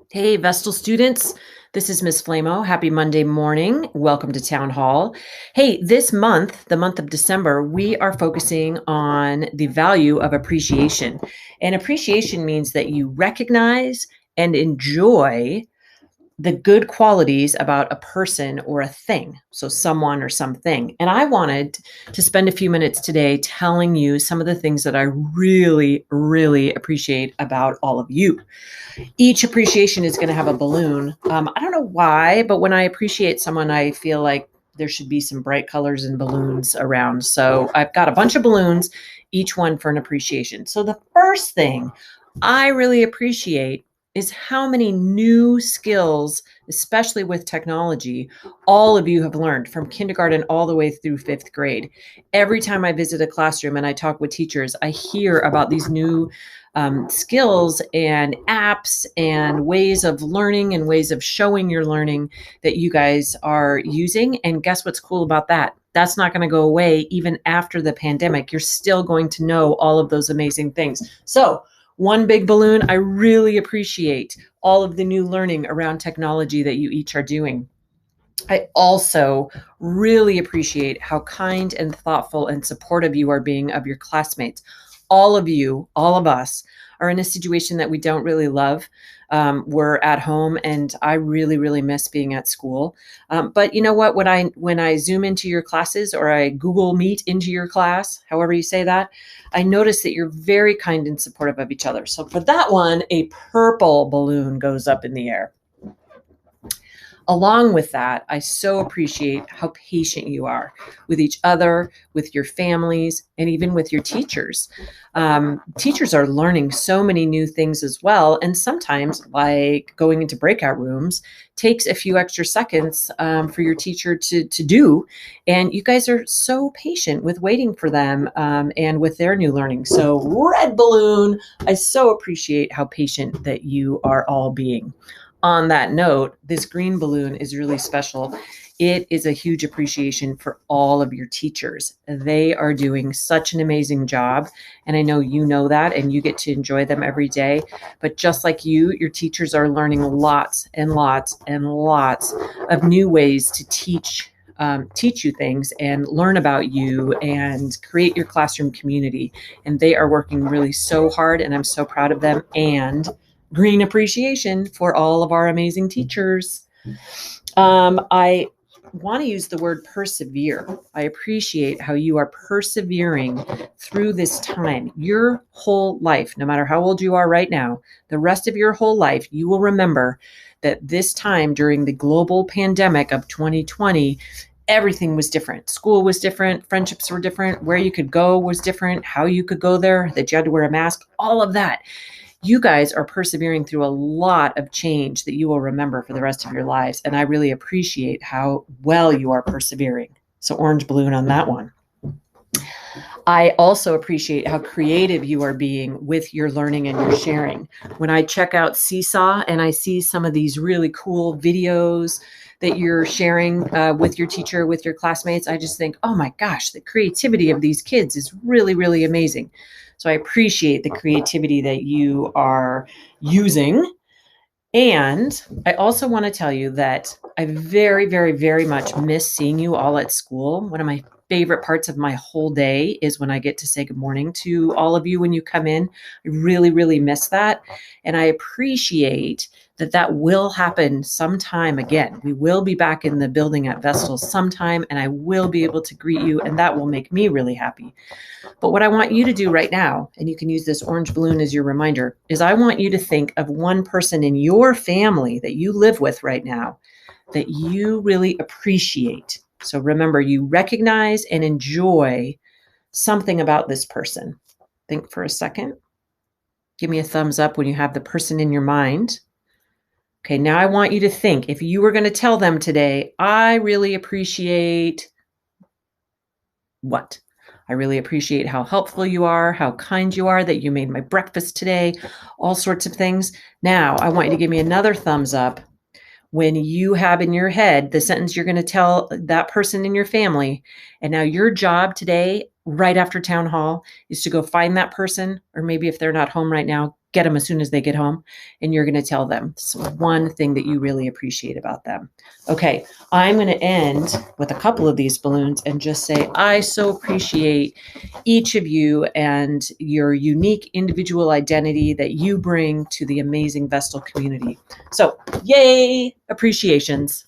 Hey, Vestal students. This is Miss Flamo. Happy Monday morning. Welcome to Town Hall. Hey, this month, the month of December, we are focusing on the value of appreciation. And appreciation means that you recognize and enjoy the good qualities about a person or a thing. So, someone or something. And I wanted to spend a few minutes today telling you some of the things that I really, really appreciate about all of you. Each appreciation is going to have a balloon. I don't know why, but when I appreciate someone, I feel like there should be some bright colors and balloons around. So I've got a bunch of balloons, each one for an appreciation. So the first thing I really appreciate is how many new skills, especially with technology, all of you have learned from kindergarten all the way through fifth grade. Every time I visit a classroom and I talk with teachers, I hear about these new skills and apps and ways of learning and ways of showing your learning that you guys are using. And guess what's cool about that? That's not going to go away even after the pandemic. You're still going to know all of those amazing things. So, one big balloon, I really appreciate all of the new learning around technology that you each are doing. I also really appreciate how kind and thoughtful and supportive you are being of your classmates. All of you, all of us, are in a situation that we don't really love. We're at home, and I really, really miss being at school. But you know what? When I zoom into your classes or I Google Meet into your class, however you say that, I notice that you're very kind and supportive of each other. So for that one, a purple balloon goes up in the air. Along with that, I so appreciate how patient you are with each other, with your families, and even with your teachers. Teachers are learning so many new things as well. And sometimes, like going into breakout rooms, takes a few extra seconds for your teacher to do. And you guys are so patient with waiting for them and with their new learning. So, red balloon, I so appreciate how patient that you are all being. On that note, this green balloon is really special. It is a huge appreciation for all of your teachers. They are doing such an amazing job. And I know you know that and you get to enjoy them every day. But just like you, your teachers are learning lots and lots and lots of new ways to teach you things and learn about you and create your classroom community. And they are working really so hard, and I'm so proud of them. And green appreciation for all of our amazing teachers. I want to use the word persevere. I appreciate how you are persevering through this time. Your whole life, no matter how old you are right now, the rest of your whole life, you will remember that this time during the global pandemic of 2020, everything was different. School was different, friendships were different, where you could go was different, how you could go there, that you had to wear a mask, all of that. You guys are persevering through a lot of change that you will remember for the rest of your lives. And I really appreciate how well you are persevering. So, orange balloon on that one. I also appreciate how creative you are being with your learning and your sharing. When I check out Seesaw and I see some of these really cool videos that you're sharing with your teacher, with your classmates, I just think, oh my gosh, the creativity of these kids is really, really amazing. So I appreciate the creativity that you are using. And I also want to tell you that I very, very, very much miss seeing you all at school. One of my favorite parts of my whole day is when I get to say good morning to all of you when you come in. I really, really miss that. And I appreciate that that will happen sometime again. We will be back in the building at Vestal sometime, and I will be able to greet you, and that will make me really happy. But what I want you to do right now, and you can use this orange balloon as your reminder, is I want you to think of one person in your family that you live with right now that you really appreciate. So remember, you recognize and enjoy something about this person. Think for a second. Give me a thumbs up when you have the person in your mind. Okay, now I want you to think, if you were going to tell them today, I really appreciate what? I really appreciate how helpful you are, how kind you are, that you made my breakfast today, all sorts of things. Now, I want you to give me another thumbs up when you have in your head the sentence you're going to tell that person in your family. And now your job today, right after town hall, is to go find that person, or maybe if they're not home right now, get them as soon as they get home, and you're going to tell them one thing that you really appreciate about them. Okay, I'm going to end with a couple of these balloons and just say, I so appreciate each of you and your unique individual identity that you bring to the amazing Vestal community. So, yay, appreciations.